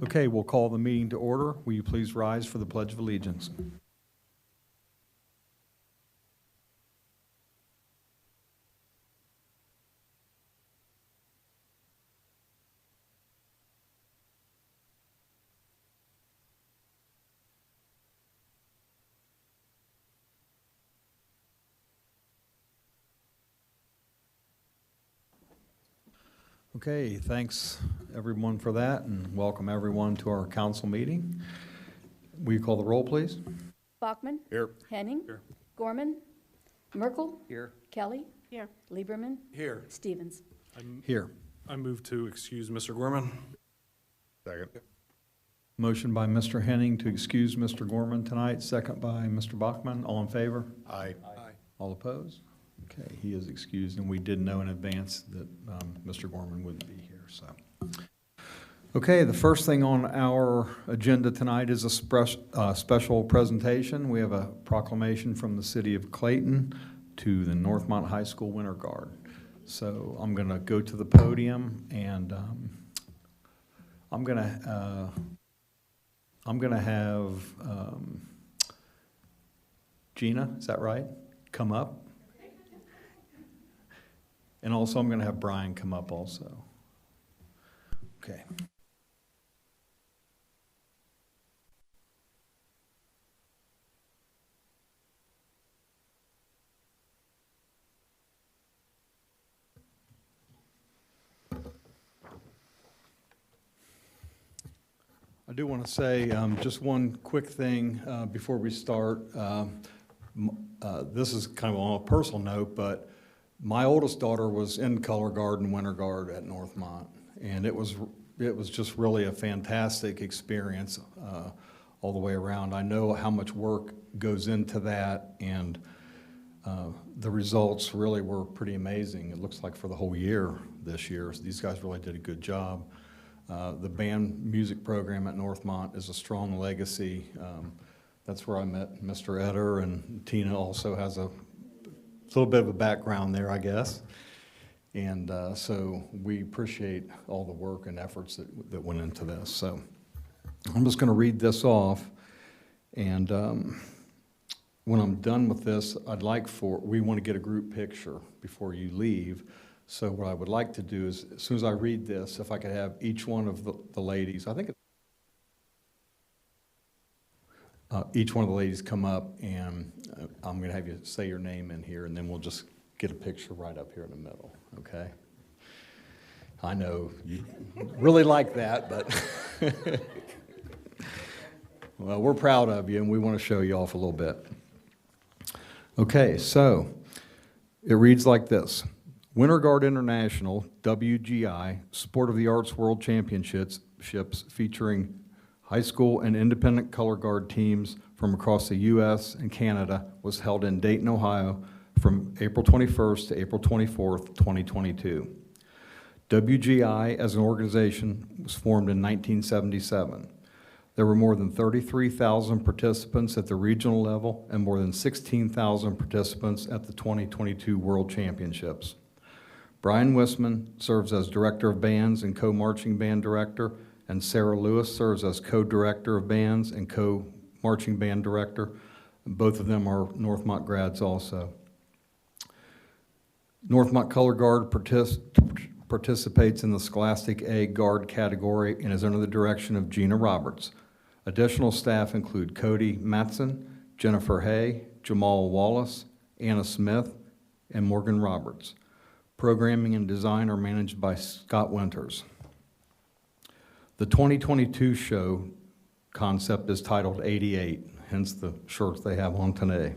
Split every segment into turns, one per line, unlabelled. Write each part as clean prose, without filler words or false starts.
Okay, we'll call the meeting to order. Will you please rise for the Pledge of Allegiance? Okay, thanks everyone for that, and welcome everyone to our council meeting. Will you call the roll, please?
Bachman.
Here.
Henning.
Here.
Gorman. Merkel.
Here.
Kelly. Here. Lieberman.
Here.
Stevens.
Here.
I move to excuse Mr. Gorman. Second.
Motion by Mr. Henning to excuse Mr. Gorman tonight, second by Mr. Bachman. All in favor?
Aye.
All opposed? Okay, he is excused, and we did know in advance that Mr. Gorman wouldn't be here, so. Okay, the first thing on our agenda tonight is a special presentation. We have a proclamation from the city of Clayton to the Northmont High School Winter Guard. So I'm going to go to the podium, and I'm going to have Gina, is that right? Come up. And also I'm going to have Brian come up also. Okay. I do want to say just one quick thing before we start. This is kind of on a personal note, but my oldest daughter was in Color Guard and Winter Guard at Northmont, and it was just really a fantastic experience all the way around. I know how much work goes into that, and the results really were pretty amazing. It looks like for the whole year this year, these guys really did a good job. The band music program at Northmont is a strong legacy. That's where I met Mr. Etter, and Tina also has a little bit of a background there, I guess. And so we appreciate all the work and efforts that went into this. So I'm just going to read this off. And when I'm done with this, we want to get a group picture before you leave. So what I would like to do is, as soon as I read this, if I could have each one of the ladies, I think each one of the ladies come up, and I'm going to have you say your name in here, and then we'll just get a picture right up here in the middle, okay? I know you really like that, but well, we're proud of you, and we want to show you off a little bit. Okay, so it reads like this. Winter Guard International, WGI, Sport of the Arts World Championships featuring high school and independent color guard teams from across the U.S. and Canada was held in Dayton, Ohio from April 21st to April 24th, 2022. WGI as an organization was formed in 1977. There were more than 33,000 participants at the regional level and more than 16,000 participants at the 2022 World Championships. Brian Wisman serves as Director of Bands and Co-Marching Band Director, and Sarah Lewis serves as Co-Director of Bands and Co-Marching Band Director. Both of them are Northmont grads also. Northmont Color Guard participates in the Scholastic A Guard category and is under the direction of Gina Roberts. Additional staff include Cody Matson, Jennifer Hay, Jamal Wallace, Anna Smith, and Morgan Roberts. Programming and design are managed by Scott Winters. The 2022 show concept is titled 88, hence the shirts they have on today.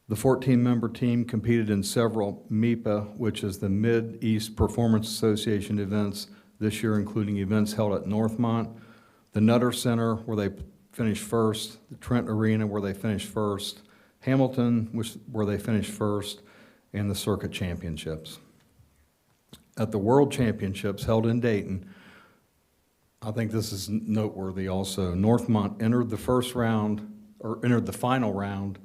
The 14-member team competed in several MIPA, which is the Mid-East Performance Association events this year, including events held at Northmont, the Nutter Center, where they finished first, the Trent Arena, where they finished first, Hamilton, where they finished first, and the Circuit Championships. At the World Championships held in Dayton, I think this is noteworthy also, Northmont entered the final round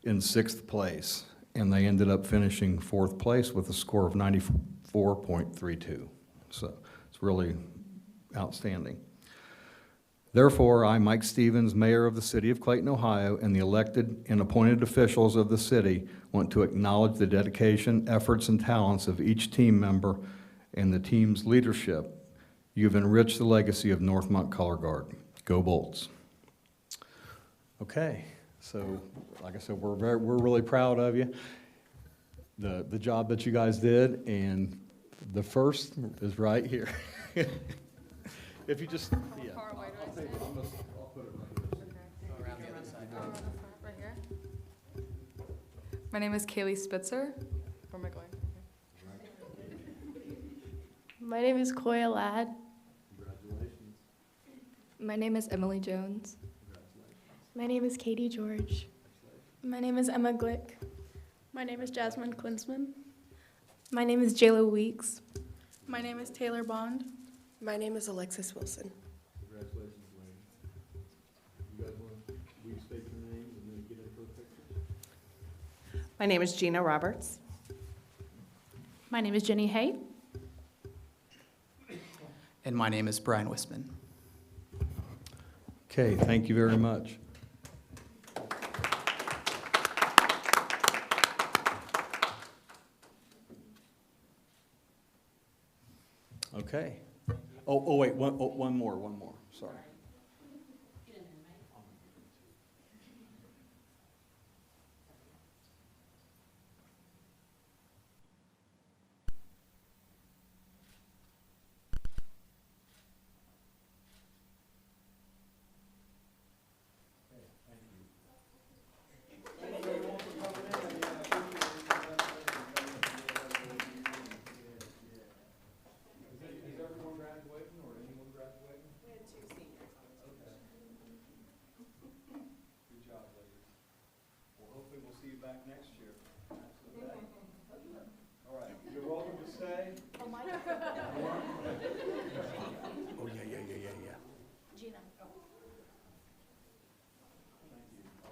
in 6th place, and they ended up finishing 4th place with a score of 94.32. So it's really outstanding. Therefore, I, Mike Stevens, Mayor of the City of Clayton, Ohio, and the elected and appointed officials of the city want to acknowledge the dedication, efforts, and talents of each team member and the team's leadership. You've enriched the legacy of Northmont Color Guard. Go Bolts. Okay, so like I said, we're really proud of you, the job that you guys did, and the first is right here. If you just, yeah.
My name is Kaylee Spitzer. Where am I going?
My name is Koya Ladd.
Congratulations.
My name is Emily Jones.
My name is Katie George. My name is Emma Glick. My name is Jasmine Klinsman. My name is Jayla Weeks. My name is Taylor Bond.
My name is Alexis Wilson.
Congratulations, ladies. You guys will you state your names and then get in for a picture?
My name is Gina Roberts.
My name is Jenny Hay.
And my name is Brian Wisman.
Okay, thank you very much. Okay. Oh, wait, one more, sorry. Is everyone graduating or anyone graduating? We had 2 seniors. Okay. Good job, ladies. Well, hopefully we'll see you back next year. Okay? All right, you're welcome to stay.
Oh, Mike?
Oh, yeah.
Gina.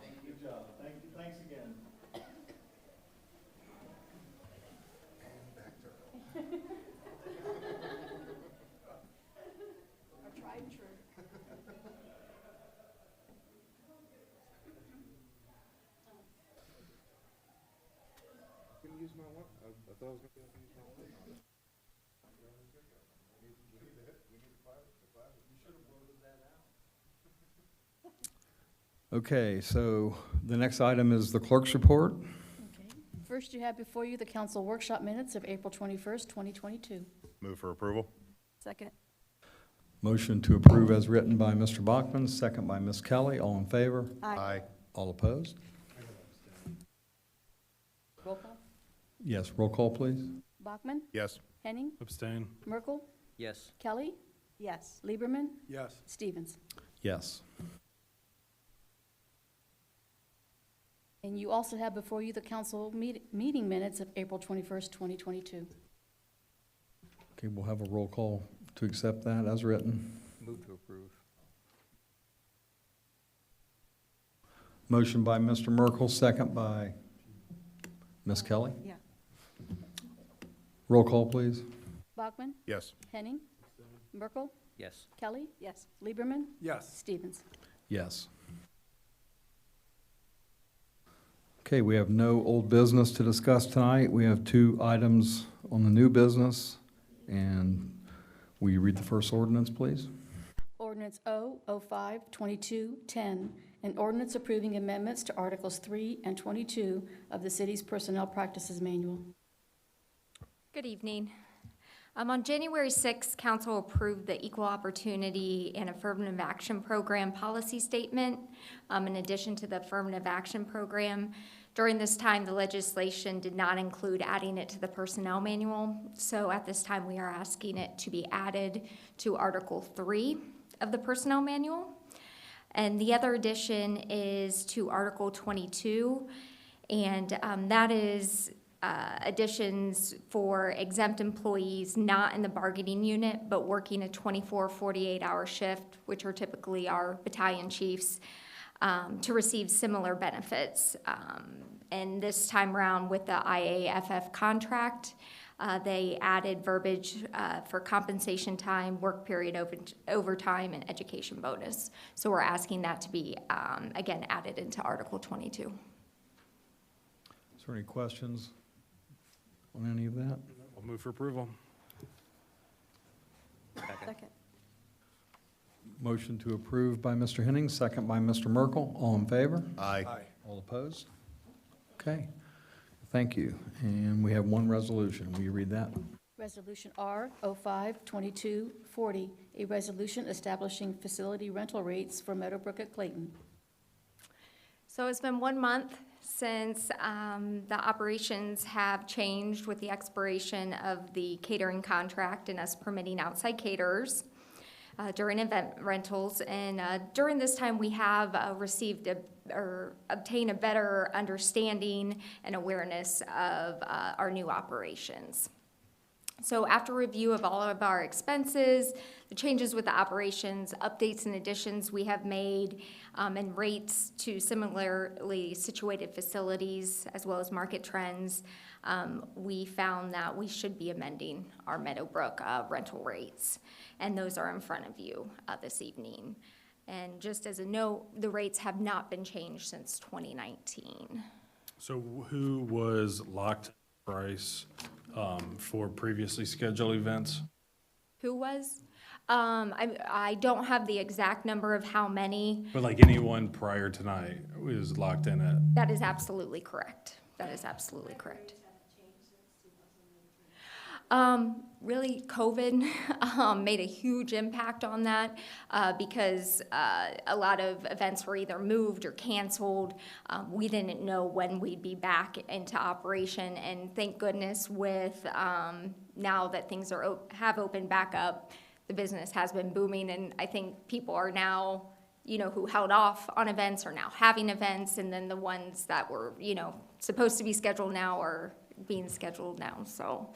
Thank you. Good job. Thank you. Thanks again.
Our tried and true.
Couldn't use my one, I thought I was gonna be able to use my one.
Okay, so the next item is the clerk's report.
Okay. First, you have before you the council workshop minutes of April 21st, 2022.
Move for approval.
Second.
Motion to approve as written by Mr. Bachman, second by Ms. Kelly. All in favor?
Aye.
All opposed?
Roll call.
Yes, roll call, please.
Bachman,
Yes.
Henning,
Abstain.
Merkel,
Yes.
Kelly,
Yes.
Lieberman,
Yes.
Stevens.
Yes.
And you also have before you the council meeting minutes of April 21st, 2022.
Okay, we'll have a roll call to accept that as written.
Move to approve.
Motion by Mr. Merkel, second by Ms. Kelly.
Yeah.
Roll call, please.
Bachman,
Yes.
Henning, Merkel,
Yes.
Kelly. Yes. Lieberman,
Yes.
Stevens.
Yes. Okay, we have no old business to discuss tonight. We have 2 items on the new business. And will you read the first ordinance, please?
Ordinance O05-2210, an ordinance approving amendments to Articles 3 and 22 of the city's Personnel Practices Manual.
Good evening. On January 6th, council approved the Equal Opportunity and Affirmative Action Program policy statement. In addition to the Affirmative Action Program, during this time, the legislation did not include adding it to the Personnel Manual. So at this time, we are asking it to be added to Article 3 of the Personnel Manual. And the other addition is to Article 22, and that is additions for exempt employees not in the bargaining unit, but working a 24, 48-hour shift, which are typically our battalion chiefs, to receive similar benefits. And this time around with the IAFF contract, They added verbiage for compensation time, work period, overtime, and education bonus. So we're asking that to be, again, added into Article 22.
Is there any questions on any of that?
I'll move for approval.
Second.
Motion to approve by Mr. Henning, second by Mr. Merkel. All in favor?
Aye.
All opposed? Okay, thank you. And we have one resolution. Will you read that?
Resolution R 05-2240, a resolution establishing facility rental rates for Meadowbrook at Clayton.
So it's been 1 month since the operations have changed with the expiration of the catering contract and us permitting outside caterers during event rentals. And during this time, we have received or obtained a better understanding and awareness of our new operations. So after review of all of our expenses, the changes with the operations, updates and additions we have made, and rates to similarly situated facilities, as well as market trends, we found that we should be amending our Meadowbrook rental rates. And those are in front of you this evening. And just as a note, the rates have not been changed since 2019.
So who was locked price for previously scheduled events?
Who was? I don't have the exact number of how many.
But like anyone prior tonight was locked in at?
That is absolutely correct. That is absolutely correct. Really, COVID made a huge impact on that because a lot of events were either moved or canceled. We didn't know when we'd be back into operation, and thank goodness with now that things have opened back up, the business has been booming, and I think people are now, who held off on events are now having events, and then the ones that were, supposed to be scheduled now are being scheduled now. So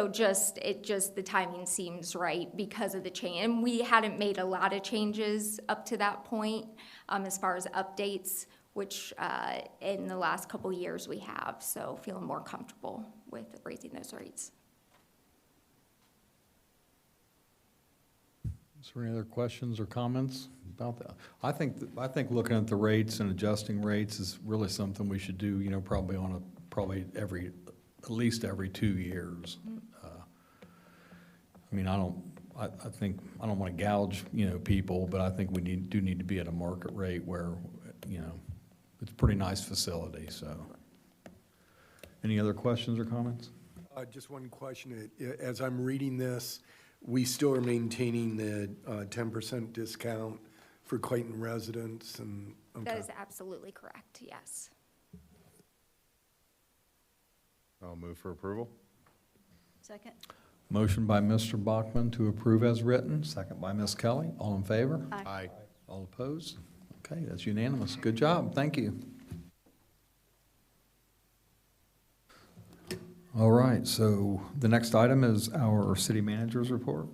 the timing seems right because of the change. And we hadn't made a lot of changes up to that point as far as updates, which in the last couple years we have. So feeling more comfortable with raising those rates.
Is there any other questions or comments about that? I think looking at the rates and adjusting rates is really something we should do, probably at least every 2 years. I don't want to gouge, people, but I think we do need to be at a market rate where, it's a pretty nice facility, so. Any other questions or comments?
Just one question. As I'm reading this, we still are maintaining the 10% discount for Clayton residents and? Okay.
That is absolutely correct, yes.
I'll move for approval.
Second.
Motion by Mr. Bachman to approve as written, second by Ms. Kelly. All in favor?
Aye.
All opposed? Okay, that's unanimous. Good job. Thank you. All right, so the next item is our city manager's report.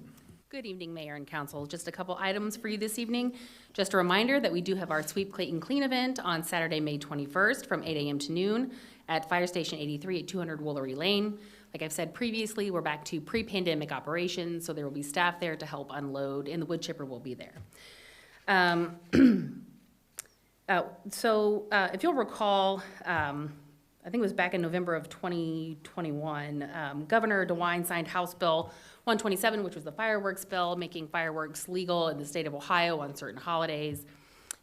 Good evening, Mayor and Council. Just a couple items for you this evening. Just a reminder that we do have our Sweep Clayton Clean event on Saturday, May 21st from 8 a.m. to noon at Fire Station 83 at 200 Woolery Lane. Like I've said previously, we're back to pre-pandemic operations, so there will be staff there to help unload, and the wood chipper will be there. If you'll recall, I think it was back in November of 2021, Governor DeWine signed House Bill 127, which was the fireworks bill, making fireworks legal in the state of Ohio on certain holidays.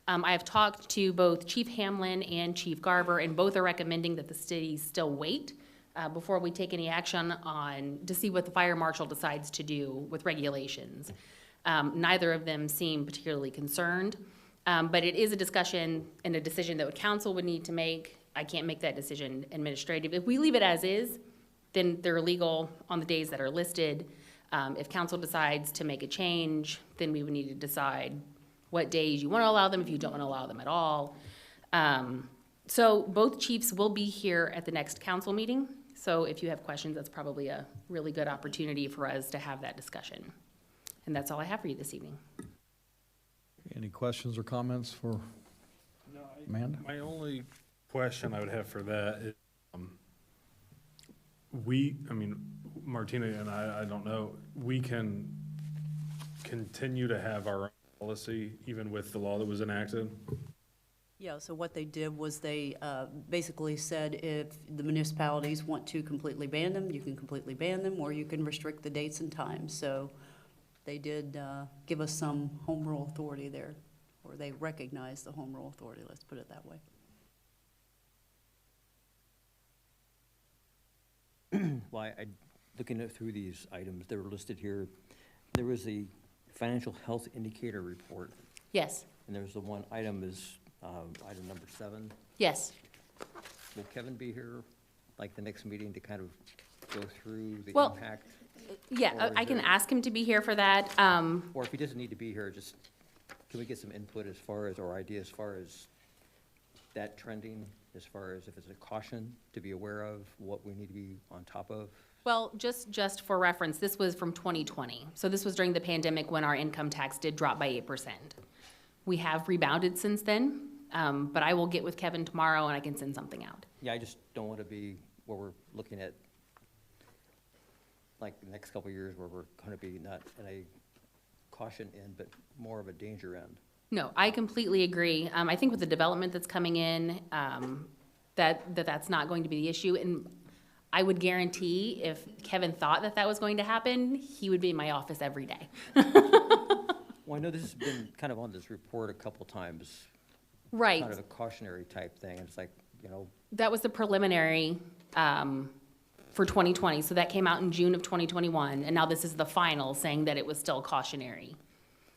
I have talked to both Chief Hamlin and Chief Garver, and both are recommending that the city still wait before we take any action to see what the fire marshal decides to do with regulations. Neither of them seem particularly concerned, but it is a discussion and a decision that council would need to make. I can't make that decision administrative. If we leave it as is, then they're illegal on the days that are listed. If council decides to make a change, then we would need to decide what days you want to allow them, if you don't want to allow them at all. So both chiefs will be here at the next council meeting. So if you have questions, that's probably a really good opportunity for us to have that discussion. And that's all I have for you this evening.
Any questions or comments for Amanda?
My only question I would have for that is, Martina and I don't know, we can continue to have our own policy even with the law that was enacted?
Yeah, so what they did was they basically said if the municipalities want to completely ban them, you can completely ban them, or you can restrict the dates and times. So they did give us some home rule authority there, or they recognized the home rule authority, let's put it that way.
Well, looking through these items that were listed here, there was a financial health indicator report,
Yes,
and there's the one item is item number 7.
yes.
Will Kevin be here, like, the next meeting to kind of go through the
Well,
impact?
Yeah,
Or is
I can
there-
ask him to be here for that.
Or if he doesn't need to be here, just, can we get some input as far as, or idea as far as that trending, as far as if it's a caution to be aware of, what we need to be on top of?
Well, just for reference, this was from 2020. So this was during the pandemic when our income tax did drop by 8%. We have rebounded since then, but I will get with Kevin tomorrow and I can send something out.
Yeah, I just don't want to be where we're looking at, like, the next couple of years where we're going to be not in a caution end, but more of a danger end.
No, I completely agree. I think with the development that's coming in, that's not going to be the issue. And I would guarantee if Kevin thought that was going to happen, he would be in my office every day.
Well, I know this has been kind of on this report a couple times.
Right.
Kind of a cautionary type thing, and it's like,
That was the preliminary for 2020. So that came out in June of 2021. And now this is the final saying that it was still cautionary.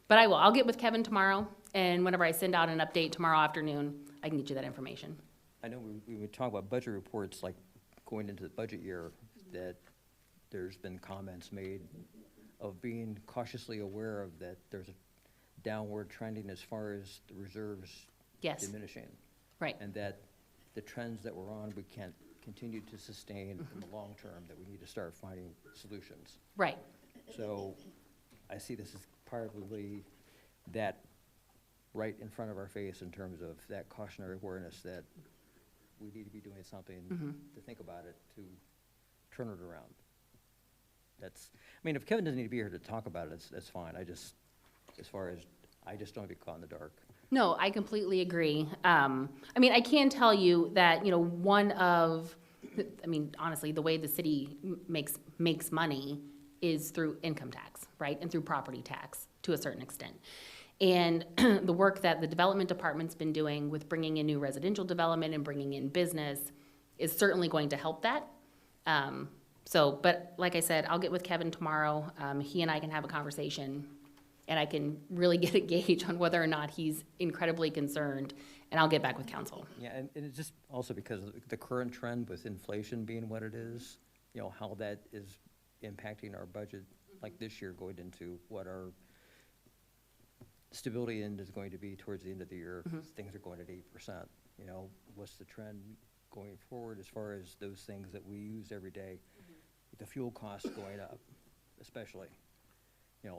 But I'll get with Kevin tomorrow. And whenever I send out an update tomorrow afternoon, I can get you that information.
I know we would talk about budget reports, like going into the budget year, that there's been comments made of being cautiously aware of that there's a downward trending as far as the reserves
Yes.
diminishing.
Right.
And that the trends that we're on, we can't continue to sustain in the long term, that we need to start finding solutions.
Right.
So I see this as probably that right in front of our face in terms of that cautionary awareness that we need to be doing something to think about it, to turn it around. If Kevin doesn't need to be here to talk about it, that's fine. I just don't want to be caught in the dark.
No, I completely agree. I can tell you that, honestly, the way the city makes money is through income tax, right? And through property tax to a certain extent. And the work that the development department's been doing with bringing in new residential development and bringing in business is certainly going to help that. But like I said, I'll get with Kevin tomorrow. He and I can have a conversation and I can really get a gauge on whether or not he's incredibly concerned, and I'll get back with council.
Yeah, and it's just also because of the current trend with inflation being what it is, how that is impacting our budget, like this year going into what our stability end is going to be towards the end of the year. Things are going at 8%. What's the trend going forward as far as those things that we use every day? The fuel costs going up, especially.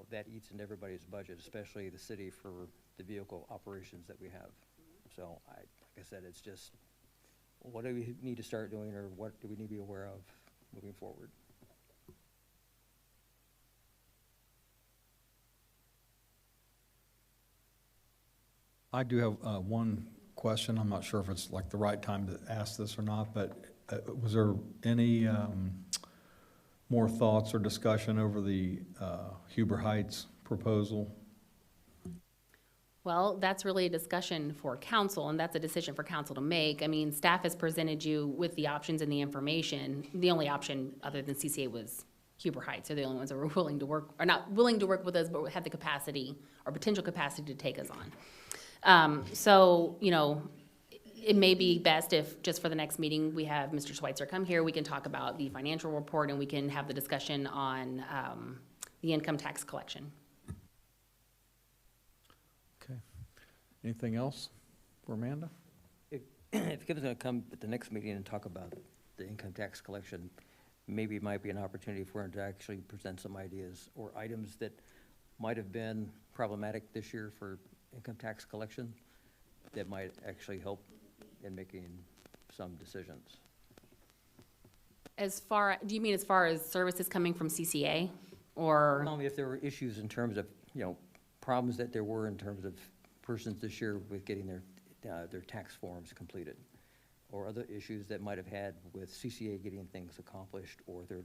That eats into everybody's budget, especially the city for the vehicle operations that we have. So like I said, it's just, what do we need to start doing, or what do we need to be aware of moving forward?
I do have one question. I'm not sure if it's like the right time to ask this or not, but was there any more thoughts or discussion over the Huber Heights proposal?
Well, that's really a discussion for council, and that's a decision for council to make. Staff has presented you with the options and the information. The only option other than CCA was Huber Heights. They're the only ones that were willing to work, or not willing to work with us, but had the capacity or potential capacity to take us on. It may be best if, just for the next meeting, we have Mr. Schweitzer come here. We can talk about the financial report, and we can have the discussion on the income tax collection.
Okay. Anything else for Amanda?
If Kevin's going to come at the next meeting and talk about the income tax collection, maybe it might be an opportunity for him to actually present some ideas or items that might have been problematic this year for income tax collection that might actually help in making some decisions.
Do you mean as far as services coming from CCA? Or,
Tell me if there were issues in terms of, problems that there were in terms of persons this year with getting their tax forms completed, or other issues that might have had with CCA getting things accomplished, or their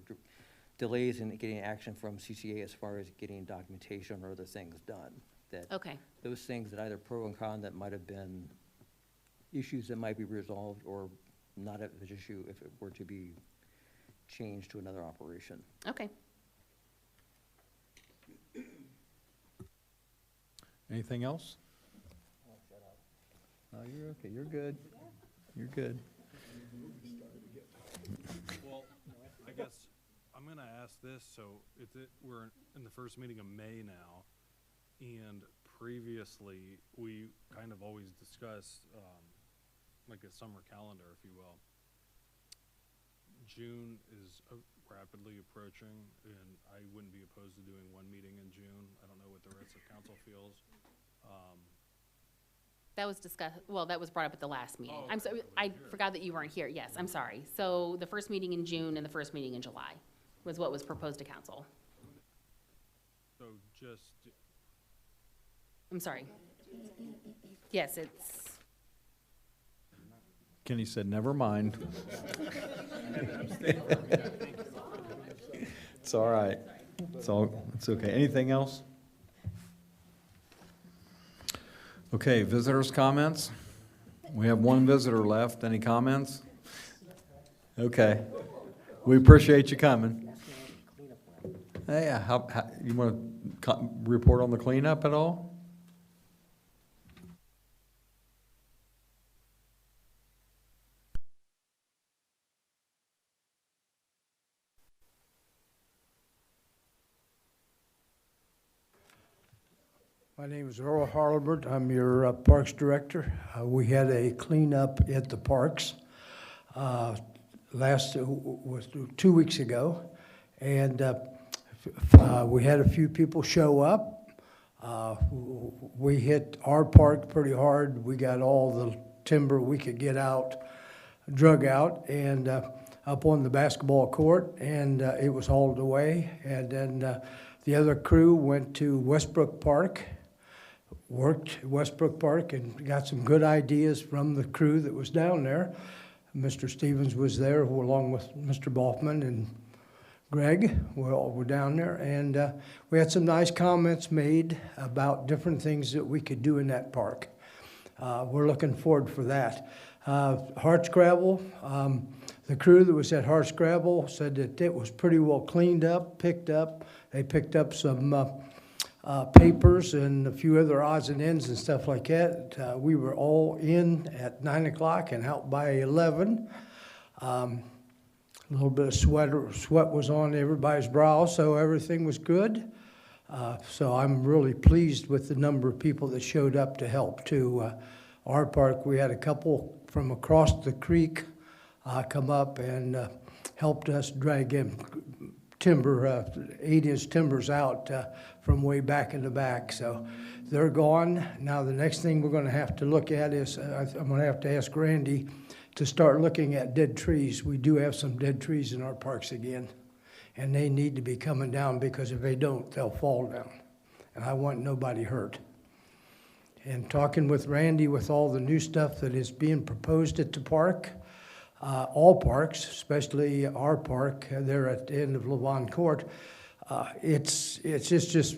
delays in getting action from CCA as far as getting documentation or other things done.
okay,
Those things that either pro and con that might have been issues that might be resolved or not an issue if it were to be changed to another operation.
okay.
Anything else? Oh, you're okay, you're good. You're good.
Well, I guess I'm gonna ask this, so we're in the first meeting of May now, and previously, we kind of always discussed, like a summer calendar, if you will. June is rapidly approaching, and I wouldn't be opposed to doing one meeting in June. I don't know what the rest of council feels.
That was discussed, well, that was brought up at the last meeting.
Oh,
I'm
okay,
sorry,
I
I
wasn't here.
forgot that you weren't here. Yes, I'm sorry. So the first meeting in June and the first meeting in July was what was proposed to council.
So just,
I'm sorry. Yes, it's,
Kenny said, never mind. It's all right. It's okay. Anything else? Okay, visitors' comments? We have one visitor left. Any comments? Okay. We appreciate you coming. Hey, you want to report on the cleanup at all?
My name is Earl Harlibert. I'm your Parks Director. We had a cleanup at the parks was 2 weeks ago, and we had a few people show up. We hit our park pretty hard. We got all the timber we could get out, drug out, and up on the basketball court, and it was hauled away. And then the other crew went to Westbrook Park, worked at Westbrook Park, and got some good ideas from the crew that was down there. Mr. Stevens was there, along with Mr. Boffman and Greg. We all were down there, and we had some nice comments made about different things that we could do in that park. We're looking forward for that. Hardscrabble, the crew that was at Hardscrabble said that it was pretty well cleaned up, picked up. They picked up some papers and a few other odds and ends and stuff like that. We were all in at 9 o'clock and out by 11. A little bit of sweat was on everybody's brow, so everything was good. So I'm really pleased with the number of people that showed up to help too. Our park, we had a couple from across the creek come up and helped us drag in timber, 8-inch timbers out from way back in the back. So they're gone. Now the next thing we're going to have to look at is, I'm going to have to ask Randy to start looking at dead trees. We do have some dead trees in our parks again, and they need to be coming down, because if they don't, they'll fall down. And I want nobody hurt. And talking with Randy with all the new stuff that is being proposed at the park, all parks, especially our park there at the end of Levon Court, it's just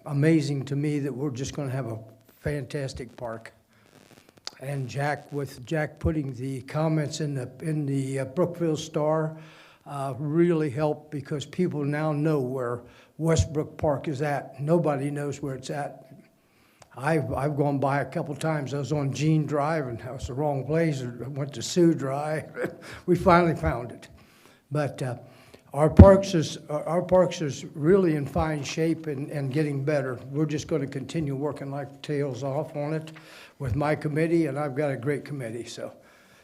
amazing to me that we're just going to have a fantastic park. And Jack putting the comments in the Brookville Star really helped, because people now know where Westbrook Park is at. Nobody knows where it's at. I've gone by a couple times. I was on Jean Drive, and that was the wrong place. I went to Sioux Drive. We finally found it. But our parks is really in fine shape and getting better. We're just going to continue working like tails off on it with my committee, and I've got a great committee. So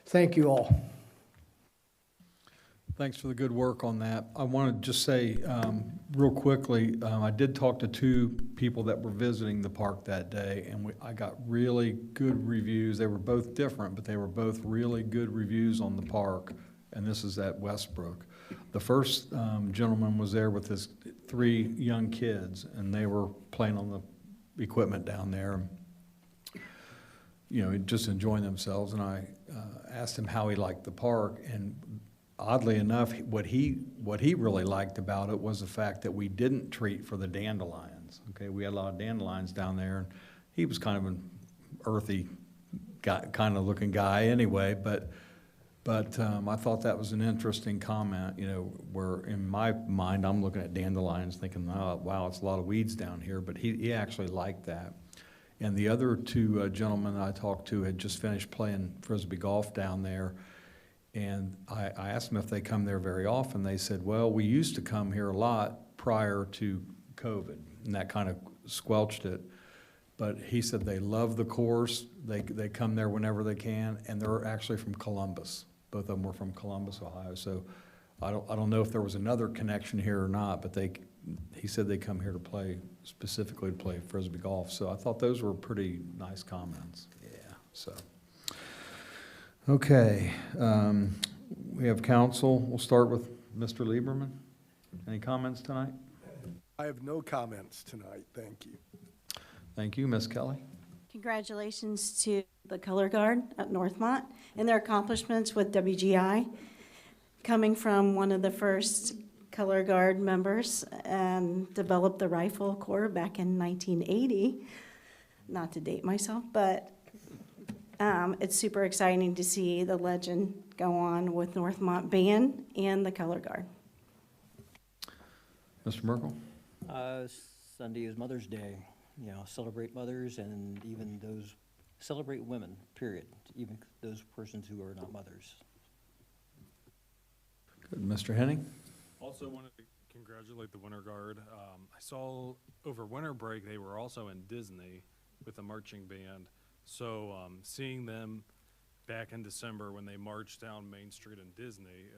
thank you all.
Thanks for the good work on that. I want to just say real quickly, I did talk to 2 people that were visiting the park that day, and I got really good reviews. They were both different, but they were both really good reviews on the park. and this is at Westbrook. The first gentleman was there with his 3 young kids, and they were playing on the equipment down there, you know, just enjoying themselves. And I asked him how he liked the park, and oddly enough, what he really liked about it was the fact that we didn't treat for the dandelions. Okay, we had a lot of dandelions down there, and he was kind of an earthy guy, kind of looking guy anyway, but I thought that was an interesting comment, you know, where in my mind, I'm looking at dandelions thinking, oh, wow, it's a lot of weeds down here, but he actually liked that. And the other 2 gentlemen I talked to had just finished playing Frisbee golf down there, and I asked them if they come there very often. They said, well, we used to come here a lot prior to COVID, and that kind of squelched it. But he said they love the course, they come there whenever they can, and they're actually from Columbus. Both of them were from Columbus, Ohio. So I don't know if there was another connection here or not, but he said they come here to play, specifically to play Frisbee golf. So I thought those were pretty nice comments. Yeah, so. Okay, we have council. We'll start with Mr. Lieberman. Any comments tonight?
I have no comments tonight, thank you.
Thank you, Ms. Kelly.
Congratulations to the Color Guard at Northmont and their accomplishments with WGI. Coming from one of the first Color Guard members and developed the Rifle Corps back in 1980. Not to date myself, but it's super exciting to see the legend go on with Northmont Band and the Color Guard.
Mr. Merkel?
Sunday is Mother's Day. You know, celebrate mothers and even those, celebrate women, period, even those persons who are not mothers.
Good. Mr. Henning?
Also wanted to congratulate the Winter Guard. I saw over winter break they were also in Disney with a marching band. So seeing them back in December when they marched down Main Street in Disney,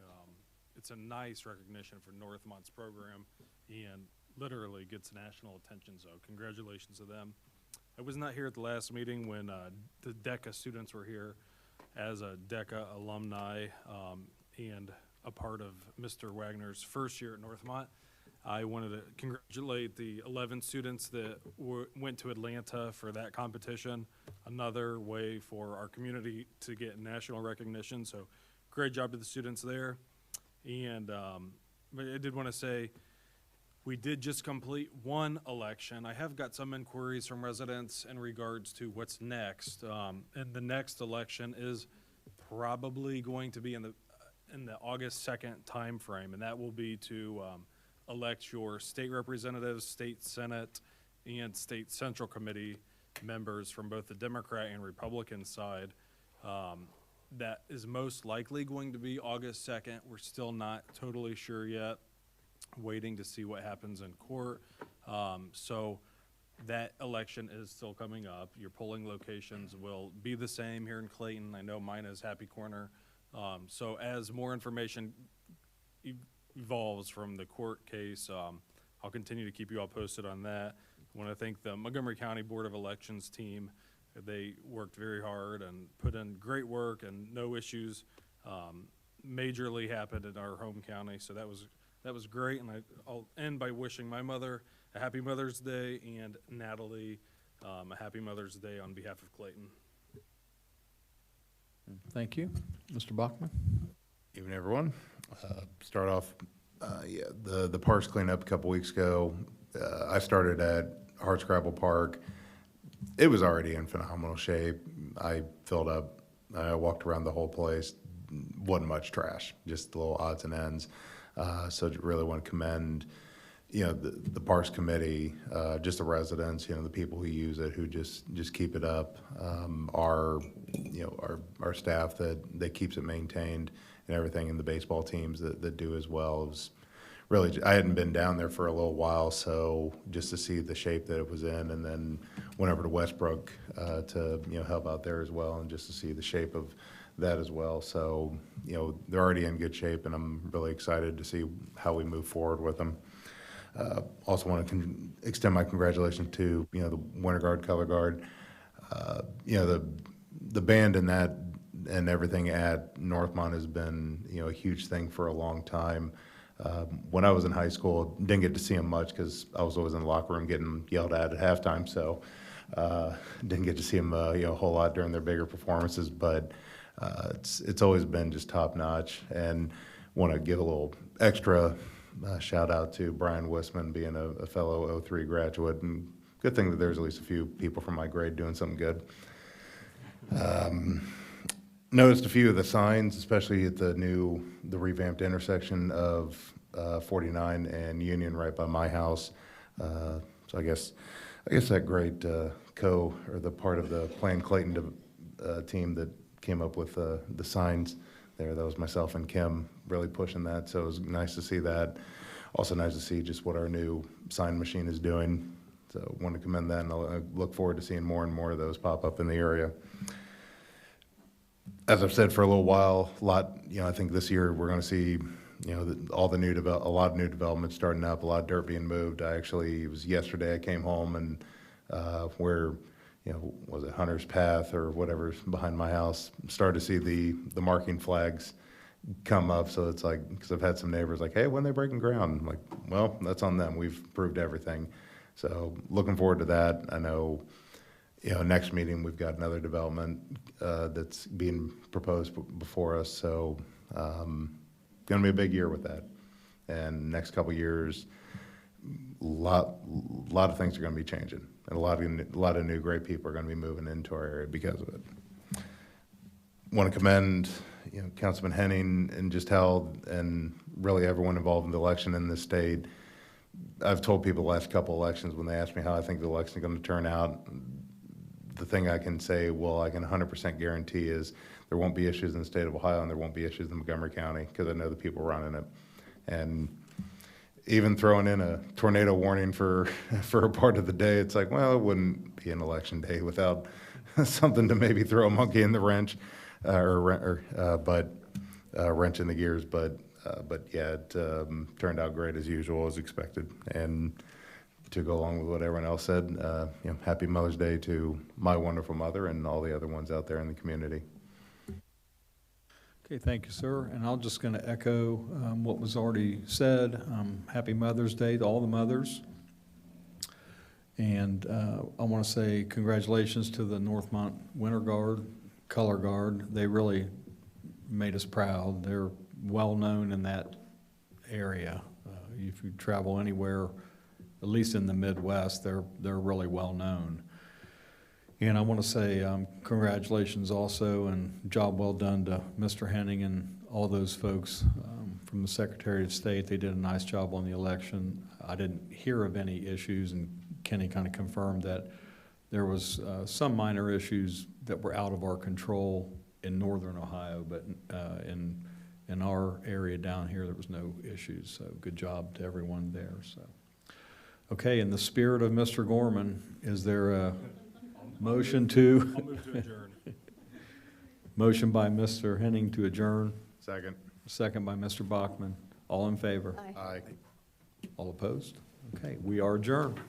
it's a nice recognition for Northmont's program and literally gets national attention. So congratulations to them. I was not here at the last meeting when the DECA students were here as a DECA alumni and a part of Mr. Wagner's first year at Northmont. I wanted to congratulate the 11 students that went to Atlanta for that competition. Another way for our community to get national recognition. So great job to the students there. And but I did want to say, we did just complete one election. I have got some inquiries from residents in regards to what's next. And the next election is probably going to be in the August 2nd timeframe, and that will be to elect your state representatives, state senate, and state central committee members from both the Democrat and Republican side. That is most likely going to be August 2nd. We're still not totally sure yet, waiting to see what happens in court. So that election is still coming up. Your polling locations will be the same here in Clayton. I know mine is Happy Corner. So as more information evolves from the court case, I'll continue to keep you all posted on that. I want to thank the Montgomery County Board of Elections team. They worked very hard and put in great work, and no issues majorly happened in our home county. So that was great, and I'll end by wishing my mother a happy Mother's Day and Natalie a happy Mother's Day on behalf of Clayton.
Thank you. Mr. Bachman?
Evening, everyone. Start off, the parks cleanup a couple weeks ago. I started at Hardscrabble Park. It was already in phenomenal shape. I filled up, I walked around the whole place. Wasn't much trash, just little odds and ends. So I really want to commend, the Parks Committee, just the residents, the people who use it, who just keep it up. Our staff that keeps it maintained, and everything, in the baseball teams that do as well. It was really, I hadn't been down there for a little while, so just to see the shape that it was in, and then went over to Westbrook to help out there as well, and just to see the shape of that as well. So they're already in good shape, and I'm really excited to see how we move forward with them. Also want to extend my congratulations to the Winter Guard, Color Guard. The band in and everything at Northmont has been, you know, a huge thing for a long time. When I was in high school, didn't get to see them much because I was always in the locker room getting yelled at halftime, so didn't get to see them, you know, a whole lot during their bigger performances, but it's always been just top notch. And want to give a little extra shout out to Brian Wisman, being a fellow 03 graduate, and good thing that there's at least a few people from my grade doing something good. Noticed a few of the signs, especially at the revamped intersection of 49 and Union right by my house. So I guess that great or the part of the Plan Clayton team that came up with the signs there, that was myself and Kim really pushing that. So it was nice to see that. Also nice to see just what our new sign machine is doing. So want to commend that, and I look forward to seeing more and more of those pop up in the area. As I've said for a little while, I think this year we're going to see, a lot of new development starting up, a lot of dirt being moved. It was yesterday I came home and where, was it Hunter's Path or whatever's behind my house, started to see the marking flags come up. So it's like, because I've had some neighbors like, hey, when they breaking ground? I'm like, well, that's on them. We've proved everything. So looking forward to that. I know, next meeting we've got another development that's being proposed before us. So going to be a big year with that. And next couple of years, a lot of things are going to be changing, and a lot of new great people are going to be moving into our area because of it. Want to commend Councilman Henning and just how, and really everyone involved in the election in this state. I've told people the last couple elections when they ask me how I think the election is going to turn out, the thing I can say, well, I can 100% guarantee is there won't be issues in the state of Ohio and there won't be issues in Montgomery County, because I know the people running it. And even throwing in a tornado warning for a part of the day, it's like, well, it wouldn't be an election day without something to maybe throw a monkey in the wrench, wrench in the gears. But yeah, it turned out great as usual, as expected. And to go along with what everyone else said, happy Mother's Day to my wonderful mother and all the other ones out there in the community.
Okay, thank you, sir. And I'm just going to echo what was already said. Happy Mother's Day to all the mothers. And I want to say congratulations to the Northmont Winter Guard, Color Guard. They really made us proud. They're well known in that area. If you travel anywhere, at least in the Midwest, they're really well known. And I want to say congratulations also, and job well done to Mr. Henning and all those folks from the Secretary of State. They did a nice job on the election. I didn't hear of any issues, and Kenny kind of confirmed that there was some minor issues that were out of our control in northern Ohio, but in our area down here, there was no issues. So good job to everyone there. So, okay, in the spirit of Mr. Gorman, is there a motion to?
I'll move to adjourn.
Motion by Mr. Henning to adjourn.
Second.
Second by Mr. Bachman. All in favor?
Aye.
All opposed? Okay, we are adjourned.